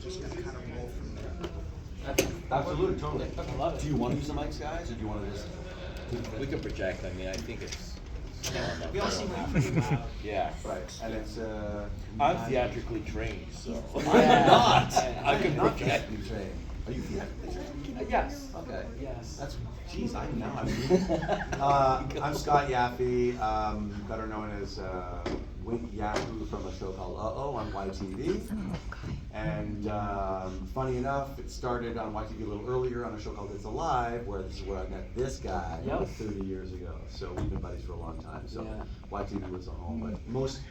just gonna kind of roll from there. Absolutely, totally. I love it. Do you want to use the mics, guys, or do you want to just? We can project. I mean, I think it's. We all seem like pretty loud. Yeah. Right, and it's I'm theatrically trained, so. Yeah. I'm not. I can not project. theatrically trained. Are you theatrically trained? Yes. Okay. Yes. That's, geez, I'm Scott Yaphe, better known as Wink Yahoo from a show called Uh-Oh on YTV. And funny enough, it started on YTV a little earlier on a show called It's Alive, where this is where I met this guy Yep. 30 years ago. So we've been buddies for a long time. So Yeah. YTV was a home, but most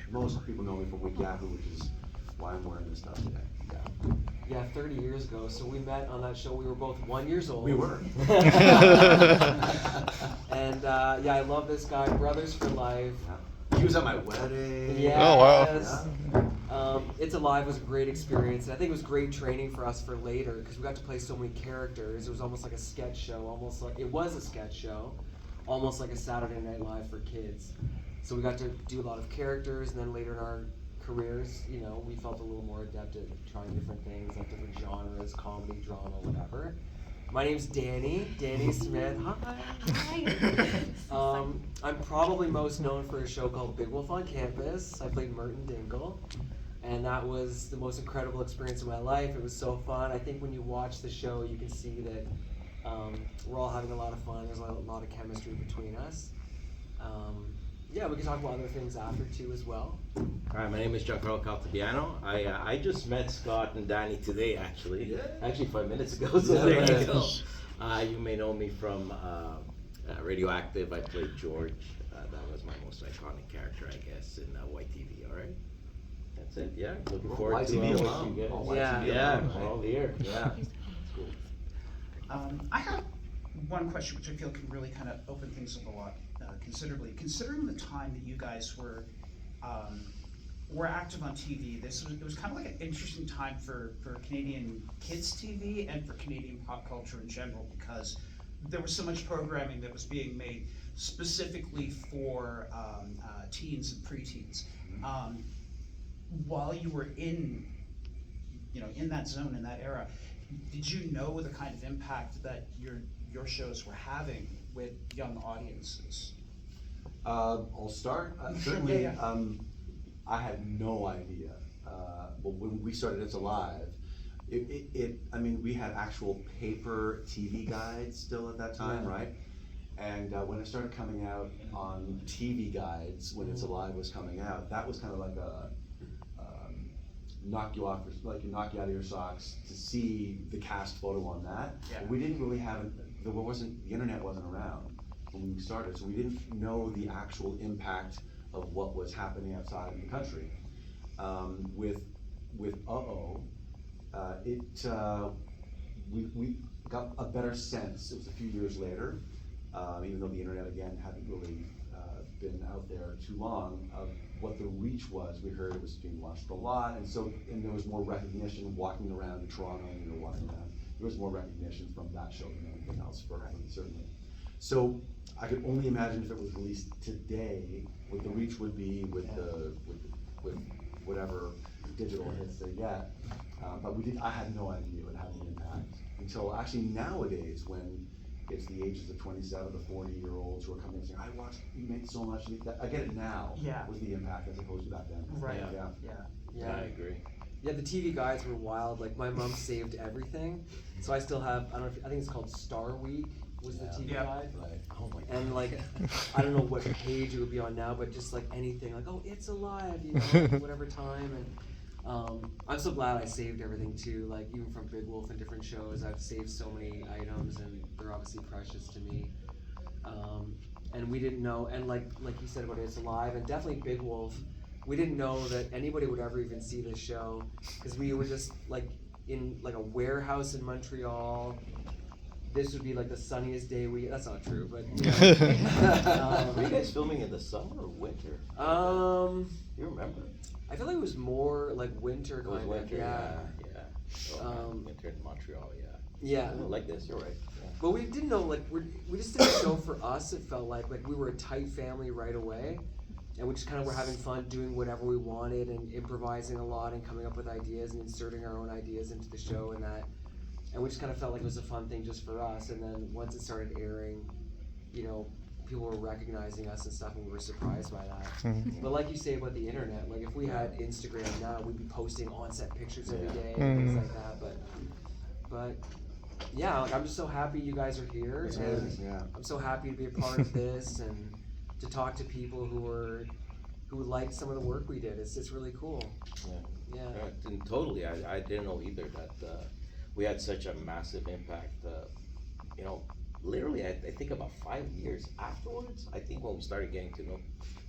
people know me from Wink Yahoo, which is why I'm wearing this stuff today. Yeah. Yeah, 30 years ago. So we met on that show. We were both 1 year old. We were. And yeah, I love this guy. Brothers for life. He was at my wedding. Yes. Oh, wow. It's Alive was a great experience, and I think it was great training for us for later because we got to play so many characters. It was almost like a sketch show, almost like it was a sketch show, almost like a Saturday Night Live for kids. So we got to do a lot of characters, and then later in our careers, you know, we felt a little more adept at trying different things, like different genres, comedy, drama, whatever. My name's Danny Smith. Hi. I'm probably most known for a show called Big Wolf on Campus. I played Merton Dingle, and that was the most incredible experience of my life. It was so fun. I think when you watch the show, you can see that we're all having a lot of fun. There's a lot of chemistry between us. Yeah, we can talk about other things after too as well. Hi, my name is Giancarlo Caltabiano. I just met Scott and Danny today, actually. Yeah. Actually, 5 minutes ago. So Yeah, there right. you go. You may know me from Radioactive. I played George. That was my most iconic character, I guess, in YTV. All right. That's it. Yeah. Looking forward to YTV what alone. you get. Oh, Yeah. YTV Yeah. alone, right? All year. Yeah. I have one question which I feel can really kind of open things up a lot considerably. Considering the time that you guys were active on TV, it was kind of like an interesting time for Canadian kids TV and for Canadian pop culture in general, because there was so much programming that was being made specifically for teens and preteens. While you were in that zone, in that era, did you know the kind of impact that your shows were having with young audiences? I'll start. Certainly, Yeah. I had no idea. But when we started It's Alive, I mean, we had actual paper TV guides still at that time, Yeah. right? And when it started coming out on TV guides, when It's Alive was coming out, that was kind of like a knock you out of your socks to see the cast photo on that. Yeah. We didn't really have the internet wasn't around when we started, so we didn't know the actual impact of what was happening outside in the country. With Uh-Oh, we got a better sense. It was a few years later, even though the internet again hadn't really been out there too long, of what the reach was. We heard it was being watched a lot, and there was more recognition walking around in Toronto. Walking around, there was more recognition from that show than anything else, certainly. So I could only imagine if it was released today, what the reach would be with whatever digital hits they get. But I had no idea it would have an impact until actually nowadays, when it's the ages of 27 to 40-year-olds who are coming and saying, "I watched you make so much." I get it now. Yeah. With the impact as opposed to back then. Right. Yeah. Yeah. I agree. Yeah, the TV guides were wild. Like my mom saved everything, so I still have. I think it's called Star Week was the TV Yeah. guide. Right. Oh my God. And like, I don't know what page it would be on now, but just like anything, like, oh, It's Alive, whatever time. And I'm so glad I saved everything too. Like even from Big Wolf and different shows, I've saved so many items, and they're obviously precious to me. And we didn't know, and like you said about It's Alive, and definitely Big Wolf, we didn't know that anybody would ever even see this show, because we were just like in like a warehouse in Montreal. This would be like the sunniest day that's not true, but Were you guys filming in the summer or winter? You remember? I feel like it was more like winter It was kind winter. of, Yeah. Oh, man, Um, winter in Montreal. Yeah. yeah. Oh, like this. You're right. Yeah. But we didn't know, like, we just did a show for us. It felt like we were a tight family right away. and we just kind of were having fun doing whatever we wanted and improvising a lot and coming up with ideas and inserting our own ideas into the show and we just kind of felt like it was a fun thing just for us. And then once it started airing, you know, people were recognizing us and stuff, and we were surprised by that. But like you say about the internet, like if we had Instagram now, we'd be posting on-set pictures every day and things like that. But yeah, like I'm just so happy you guys are here, and I'm so happy to be a part of this and to talk to people who liked some of the work we did. It's really cool. Yeah. And totally, I didn't know either that we had such a massive impact. You know, literally, I think about 5 years afterwards, I think when we started getting to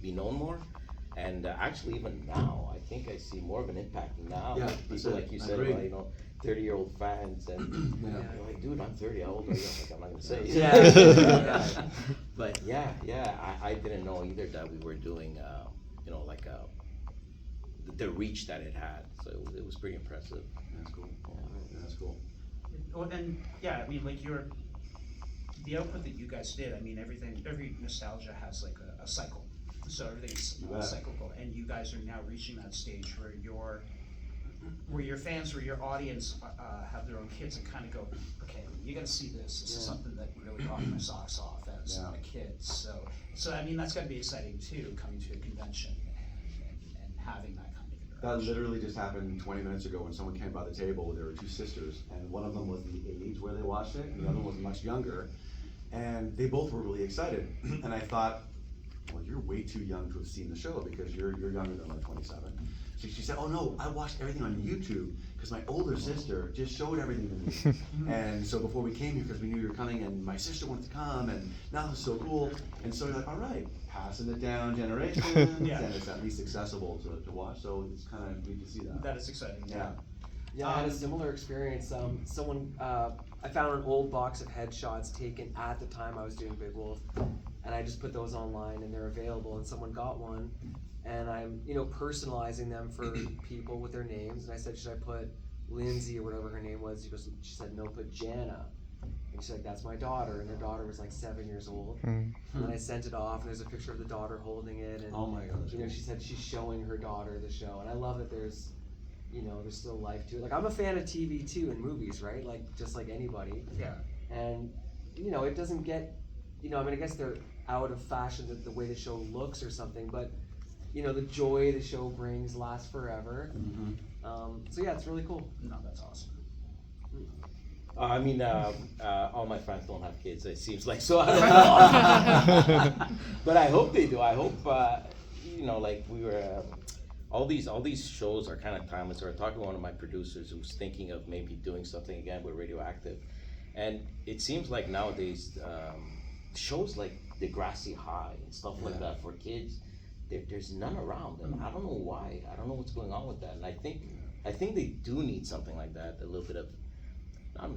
be known more. And actually, even now, I think I see more of an impact now. Yeah, People like you said, about, you know, 30-year-old fans, and you're like, dude, I'm 30. How old are you? Like, I'm not gonna say. Yeah. But yeah, I didn't know either that we were doing, you know, like the reach that it had. So it was pretty impressive. That's cool. That's cool. Well, and yeah, I mean, like the output that you guys did, I mean, every nostalgia has like a cycle. So everything's cyclical, and you guys are now reaching that stage where your fans, where your audience have their own kids and kind of go, okay, you gotta see this. This is something that really knocked my socks off as a kid. So I mean, that's gotta be exciting too, coming to a convention and having that kind of interaction. That literally just happened 20 minutes ago when someone came by the table. There were two sisters, and one of them was the age where they watched it, and the other one was much younger, and they both were really excited. And I thought, well, you're way too young to have seen the show because you're younger than like 27. So she said, oh no, I watched everything on YouTube because my older sister just showed everything to me. And so before we came here, because we knew you were coming, and my sister wanted to come, and now this is so cool. And so you're like, all right, passing it down generations, and it's at least accessible to watch. So it's kind of neat to see that. That is exciting. Yeah, I had a similar experience. I found an old box of headshots taken at the time I was doing Big Wolf, and I just put those online, and they're available, and someone got one, and I'm, you know, personalizing them for people with their names, and I said, should I put Lindsay or whatever her name was? She said, no, put Jana. And she's like, that's my daughter, and her daughter was like 7 years old. And then I sent it off, and there's a picture of the daughter holding it, and oh my gosh, you know, she said she's showing her daughter the show, and I love that there's, you know, there's still life to it. Like, I'm a fan of TV too, and movies, right? Like, just like anybody. Yeah. And, you know, it doesn't get, you know, I mean, I guess they're out of fashion, the way the show looks or something, but, you know, the joy the show brings lasts forever. So yeah, it's really cool. No, that's awesome. I mean, all my friends don't have kids, it seems like, so I don't know. But I hope they do. I hope, you know, like we were, all these shows are kind of timeless. I was talking to one of my producers who's thinking of maybe doing something again with Radioactive. And it seems like nowadays, shows like Degrassi High and stuff like that for kids, there's none around. And I don't know why. I don't know what's going on with that. And I think they do need something like that, a little bit of,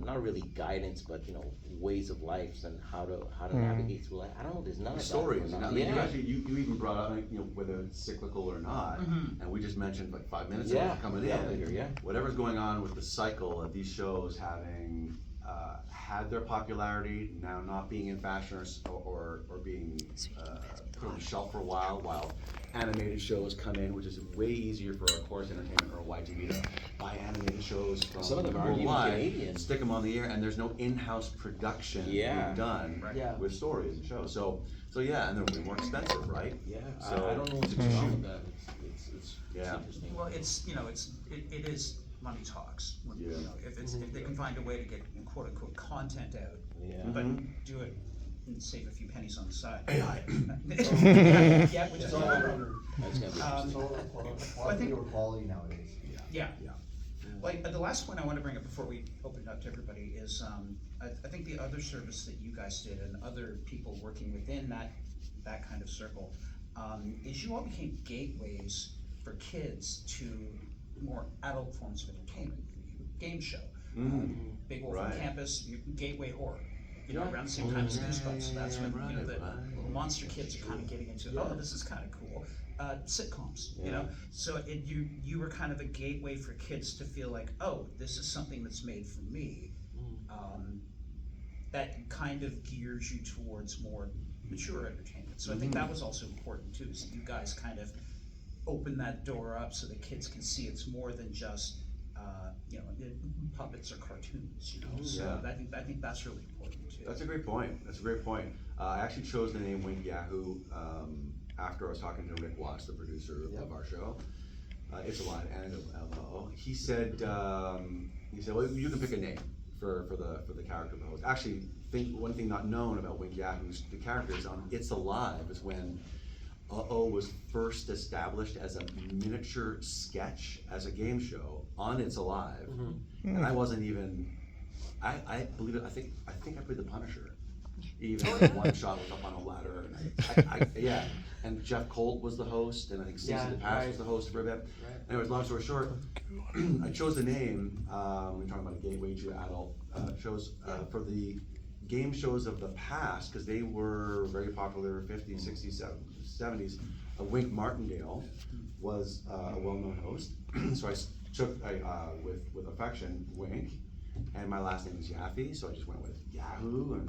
not really guidance, but you know, ways of life and how to navigate through life. I don't know. There's none of that. Stories. I mean, you even brought up, you know, whether it's cyclical or not, and we just mentioned like 5 minutes ago coming in. Whatever's going on with the cycle of these shows having had their popularity, now not being in fashion or being put on the shelf for a while animated shows come in, which is way easier for our Chorus Entertainment or YTV to buy animated shows from some of them are even Canadian, stick them on the air, and there's no in-house production being done with stories and shows. So yeah, and they're way more expensive, right? Yeah. So I don't know what's going on with that. It's interesting. Well, it's, you know, it is money talks. You know, if they can find a way to get quote unquote content out, but do it and save a few pennies on the side. AI. Yeah, which is I think quality nowadays. Yeah. Like, the last point I want to bring up before we open it up to everybody is, I think the other service that you guys did and other people working within that kind of circle, is you all became gateways for kids to more adult forms of entertainment. Game show, Big Wolf on Campus, gateway horror. You know, around the same time as Goosebumps. So that's when you know the little monster kids are kind of getting into. Oh, this is kind of cool. Sitcoms, you know. So you were kind of a gateway for kids to feel like, oh, this is something that's made for me. That kind of gears you towards more mature entertainment. So I think that was also important too, is that you guys kind of open that door up so that kids can see it's more than just, puppets or cartoons, So Yeah. I think that's really important too. That's a great point. I actually chose the name Wink Yahoo after I was talking to Rick Watts, the producer of our show. It's Alive and LO. He said, well, you can pick a name for the character of the host. Actually, one thing not known about Wink Yahoo's the characters on It's Alive is when was first established as a miniature sketch as a game show on It's Alive, and I wasn't even. I believe it. I think I played the Punisher. Even one shot was up on a ladder, and and Jeff Colt was the host, and I think Stacey DePass was the host for a bit. Right. Anyways, long story short, I chose the name. We're talking about a gateway to adult shows for the game shows of the past, because they were very popular 50s, 60s, 70s. Wink Martindale was a well-known host, so I took with affection Wink, and my last name is Yaphe, so I just went with Yahoo, and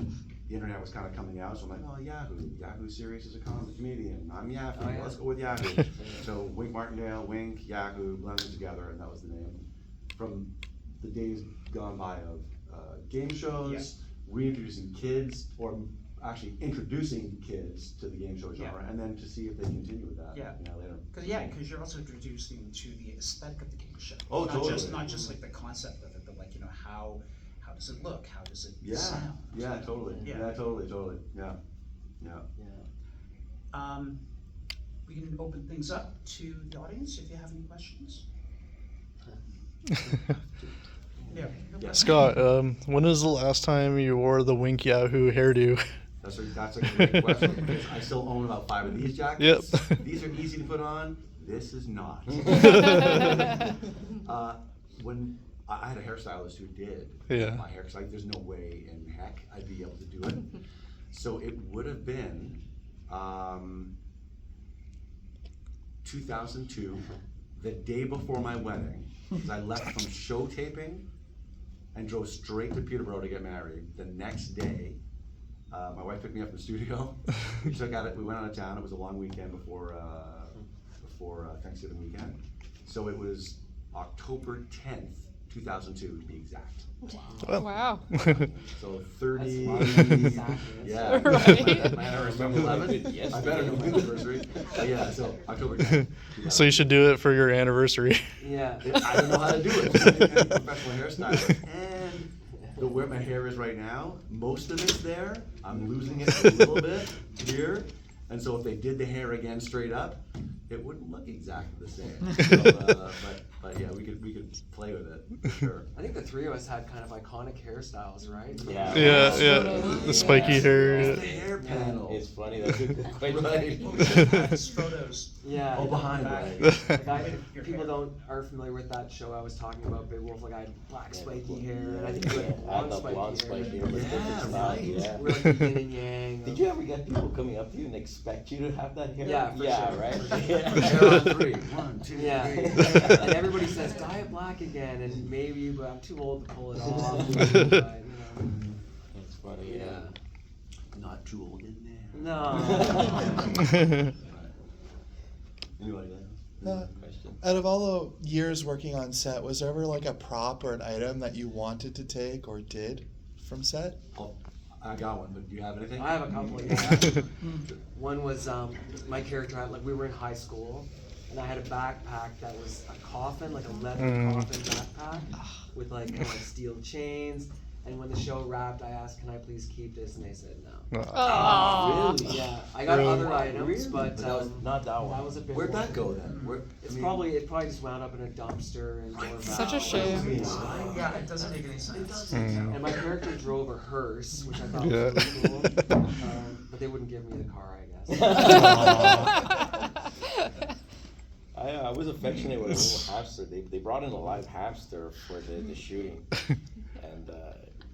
the internet was kind of coming out, so I'm like, oh, Yahoo Serious is a comedian, I'm Yaphe, Oh, yeah. let's go with Yahoo. So Wink Martindale, Wink, Yahoo, blended together, and that was the name. From the days gone by of game shows, reintroducing kids, or actually introducing kids to the game show genre, and then to see if they continue with that later. Because you're also introducing them to the aesthetic of the game show. Oh, not totally. Not just like the concept of it, but like, how does it look? How does it sound? Totally. Yeah. Totally. Yeah. We can open things up to the audience if you have any questions. Yeah. Scott, when was the last time you wore the Wink Yahoo hairdo? That's a great question, because I still own about 5 of these jackets. Yep. These are easy to put on. This is not. When I had a hairstylist who did my hair, because there's no way in heck I'd be able to do it. So it would have been 2002, the day before my wedding, because I left from show taping and drove straight to Peterborough to get married. The next day, my wife picked me up from the studio. We went out of town. It was a long weekend before Thanksgiving weekend. So it was October 10th, 2002 to be exact. Wow. So 30. Exactly. Yeah. Right. My anniversary 11. I better know my anniversary. So October 10th. So you should do it for your anniversary. Yeah. I don't know how to do it. I'm a professional hairstylist. And the way my hair is right now, most of it's there. I'm losing it a little bit here. And so if they did the hair again straight up, it wouldn't look exactly the same. So, but yeah, we could play with it for sure. I think the three of us had kind of iconic hairstyles, right? Yeah. The spiky hair. It's the hair panel. It's funny, that's a good question. There's photos. Yeah. Oh, behind, back. right. Your People hair. aren't familiar with that show I was talking about, Big Wolf. Like I had black spiky hair, and I think you had I had the blonde spiky spiky hair. hair, but Yeah, different style, right. yeah. We're like yin and yang. Did you ever get people coming up to you and expect you to have that hair? Yeah, for sure. Right? For sure. Hair on 3. 1, 2, Yeah. 3. And everybody says dye it black again, and maybe, but I'm too old to pull it off. But, It's funny, yeah. Not too old in there. No. Anyway, Question. Out of all the years working on set, was there ever like a prop or an item that you wanted to take or did from set? I got one, but do you have anything? I have a couple. Yeah. One was my character had we were in high school, and I had a backpack that was a coffin, like a leather coffin backpack with like kind of like steel chains. And when the show wrapped, I asked, "Can I please keep this?" And they said no. Aw. Really? Yeah, I got Really? other items, but That was not that one. that was a big Where'd one. that go then? It probably just wound up in a dumpster and more Such a valve. shame. Yeah, it doesn't make any sense. And my character drove a hearse, which I thought was Yeah. really cool. But they wouldn't give me the car, I guess. I was affectionate with a little hamster. They brought in a live hamster for the shooting, and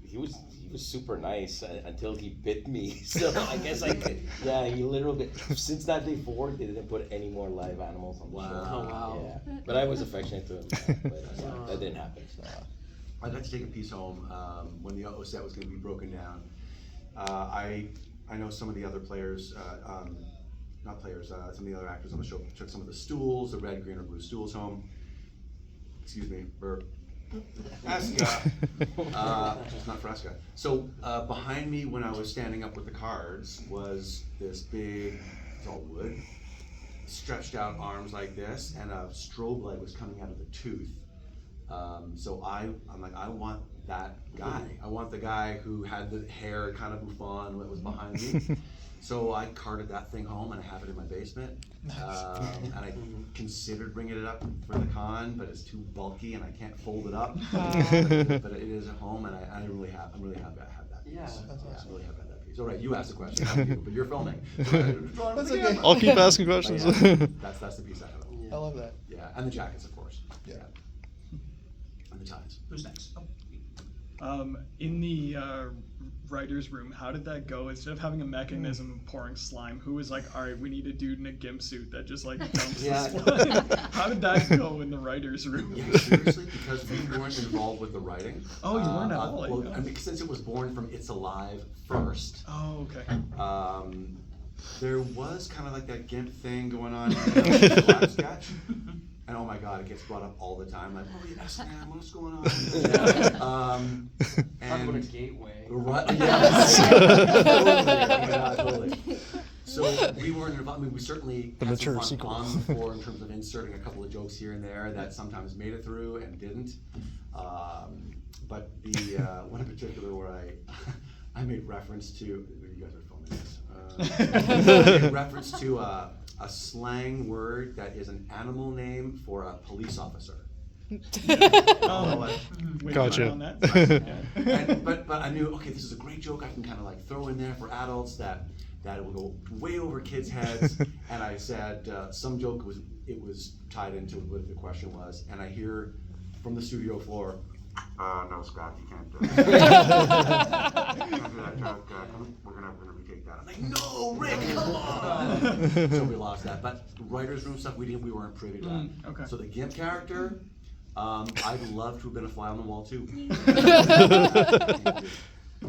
he was super nice until he bit me. So I guess he literally since that day forward they didn't put any more live animals on the show. Oh, wow. Yeah, but I was affectionate to him, but that didn't happen. So. I got to take a piece home when the set was going to be broken down. I I know some of the other players, not players, some of the other actors on the show took some of the stools, the red, green, or blue stools home. Excuse me, burp. Fresca. Just not Fresca. So behind me, when I was standing up with the cards, was this big, it's all wood, stretched out arms like this, and a strobe light was coming out of the tooth. So I'm like, I want that guy. I want the guy who had the hair kind of bouffant that was behind me. So I carted that thing home and I have it in my basement. And I considered bringing it up for the con, but it's too bulky and I can't fold it up. But it is at home, and I'm really happy to have that piece. Yeah. That's I'm awesome. really happy to have that piece. All right, you asked the question, not you, but you're filming. So That's okay. I'll keep asking questions. That's the piece I have. I love that. Yeah, and the jackets, of course. Yeah. And the ties. Who's next? Oh. In the writer's room, how did that go? Instead of having a mechanism of pouring slime, who was like, all right, we need a dude in a gimp suit that just like dumps Yeah. the slime? How did that go in the writer's room? Yeah, seriously, because we weren't involved with the writing. Oh, you weren't at all, Well, yeah. I mean, since it was born from It's Alive first, Oh, okay. there was kind of like that GIMP thing going on in the live sketch. And oh my God, it gets brought up all the time. Like, oh yes, man, what's going on? Talk about a And gateway. right, yes. Totally. So we weren't involved. I mean, we certainly The had some mature fun sequel. on the floor in terms of inserting a couple of jokes here and there that sometimes made it through and didn't. But the one in particular where I made reference to, you guys are filming this. I made reference to a slang word that is an animal name for a police officer. Wait, Gotcha. on that? Yeah. But I knew, okay, this is a great joke I can kind of like throw in there for adults that will go way over kids' heads. And I said some joke was tied into what the question was, and I hear from the studio floor, no, Scott, you can't do it. You can't do that joke. We're gonna retake that. I'm like, no, Rick, come on. So we lost that. But writers' room stuff, we weren't privy to that. Okay. So the GIMP character, I'd love to have been a fly on the wall too.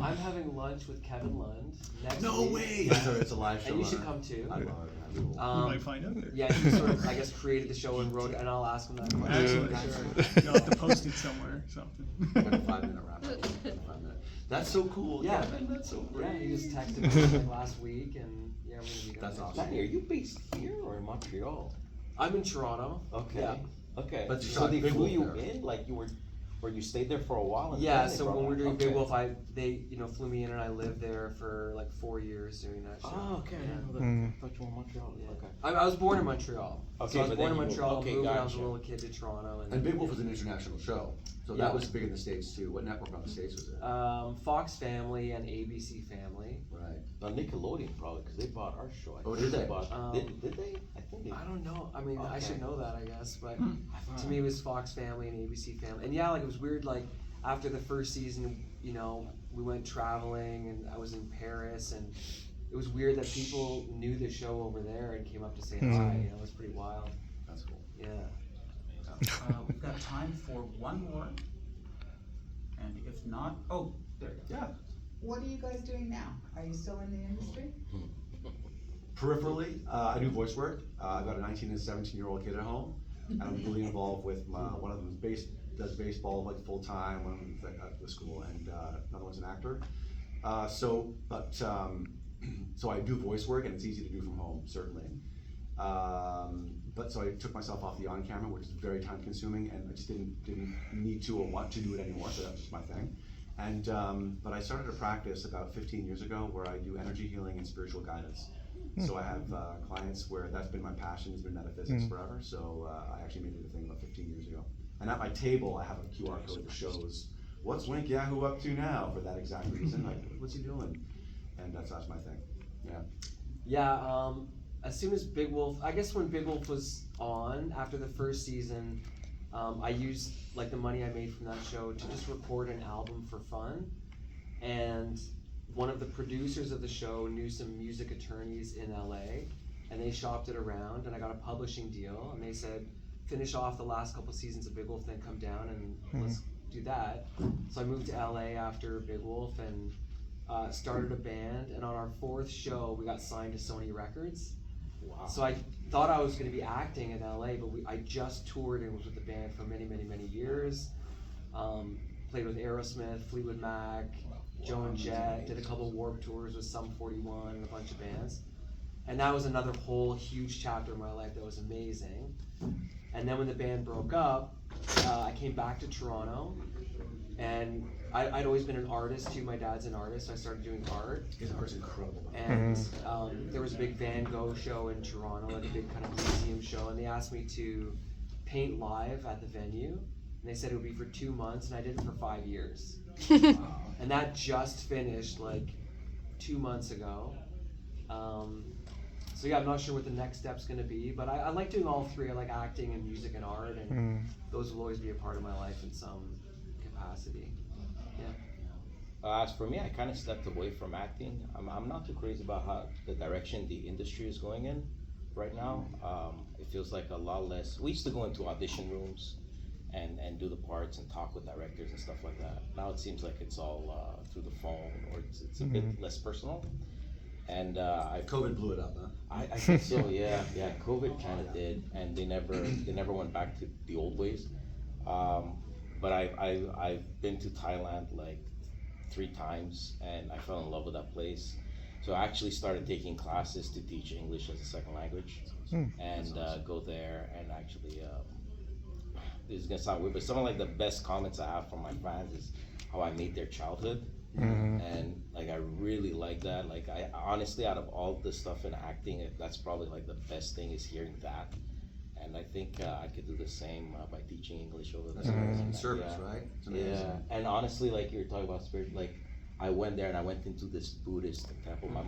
I'm having lunch with Kevin Lund next No week. way! Yeah. It's a live show. And you should huh? come too. I love it. We might find out there. Yeah, he sort of, I guess, created the show and wrote it, and I'll ask him that question. Absolutely, sure. You'll have to post it somewhere or something. Got a 5-minute wrap up. 5 minutes. That's so cool. Yeah. Kevin, that's so great. Yeah, he just texted me like last week, and yeah, we're gonna meet up. That's next awesome. week. Danny, are you based here or in Montreal? I'm in Toronto. Okay. Yeah. Okay. But you so shot they Big flew Wolf you there. in, like you were, or you stayed there for a while? And Yeah, then they so brought when we were you- doing okay. Big Wolf, they flew me in, and I lived there for like 4 years doing that show. Oh, okay. I Yeah. didn't know that. I thought you were in Montreal. Yeah. Okay. I was born in Montreal. Okay, so I was but born in then you moved- Montreal, okay, moved when I was a gotcha. little kid to Toronto. And Big Wolf was an international show. So Yeah. that was big in the States too. What network on the States was it? Fox Family and ABC Family. Right. Now Nickelodeon probably, because they bought our show. I Oh, think did they? Bought, did they? I think they. I don't know. I mean, I should Okay. know that, I guess. But I to me, it was Fox Family and ABC Family. And yeah, like it was weird. Like after the first season, we went traveling, and I was in Paris, and it was weird that people knew the show over there and came up to say hi. It was pretty wild. That's cool. Yeah. We've got time for one more. And if not, oh, there you go. Yeah. What are you guys doing now? Are you still in the industry? Peripherally, I do voice work. I've got a 19 and 17-year-old kid at home. And I'm really involved with one of them does baseball like full time, one of them's at the school, and another one's an actor. So I do voice work, and it's easy to do from home, certainly. But so I took myself off the on camera, which is very time consuming, and I just didn't need to or want to do it anymore, so that was just my thing. And but I started a practice about 15 years ago where I do energy healing and spiritual guidance. So I have clients where that's been my passion, has been metaphysics forever. So I actually made it a thing about 15 years ago. And at my table, I have a QR code that shows what's Wink Yahoo up to now for that exact reason. Like, what's he doing? And that's my thing. Yeah. Yeah, as soon as Big Wolf, I guess when Big Wolf was on, after the first season, I used like the money I made from that show to just record an album for fun. And one of the producers of the show knew some music attorneys in LA, and they shopped it around, and I got a publishing deal, and they said, finish off the last couple seasons of Big Wolf, then come down and let's do that. So I moved to LA after Big Wolf, and started a band, and on our 4th show, we got signed to Sony Records. Wow. So I thought I was going to be acting in LA, but I just toured and was with the band for many, many, many years. Played with Aerosmith, Fleetwood Mac, Joe and Jett, did a couple Warped Tours with Sum 41 and a bunch of bands. And that was another whole huge chapter of my life that was amazing. And then when the band broke up, I came back to Toronto, and I'd always been an artist too. My dad's an artist, so I started doing art. His art's incredible. And there was a big Van Gogh show in Toronto, like a big kind of museum show, and they asked me to paint live at the venue. And they said it would be for 2 months, and I did it for 5 years. And that just finished like 2 months ago. So yeah, I'm not sure what the next step's gonna be, but I like doing all three. I like acting and music and art, and those will always be a part of my life in some capacity. Yeah. As for me, I kind of stepped away from acting. I'm not too crazy about how the direction the industry is going in right now. It feels like a lot less. We used to go into audition rooms and do the parts and talk with directors and stuff like that. Now it seems like it's all through the phone, or it's a bit less personal. And COVID blew it up, huh? I think so. Yeah. COVID kind of did, and they never went back to the old ways. But I've been to Thailand like 3 times, and I fell in love with that place. So I actually started taking classes to teach English as a second language, and go there and actually. This is gonna sound weird, but some of like the best comments I have from my fans is how I made their childhood, and like I really like that. Like I honestly, out of all the stuff in acting, that's probably like the best thing is hearing that. And I think I could do the same by teaching English over there. Service, right? It's amazing. Yeah, and honestly, like you were talking about spirit, like I went there and I went into this Buddhist temple. My mom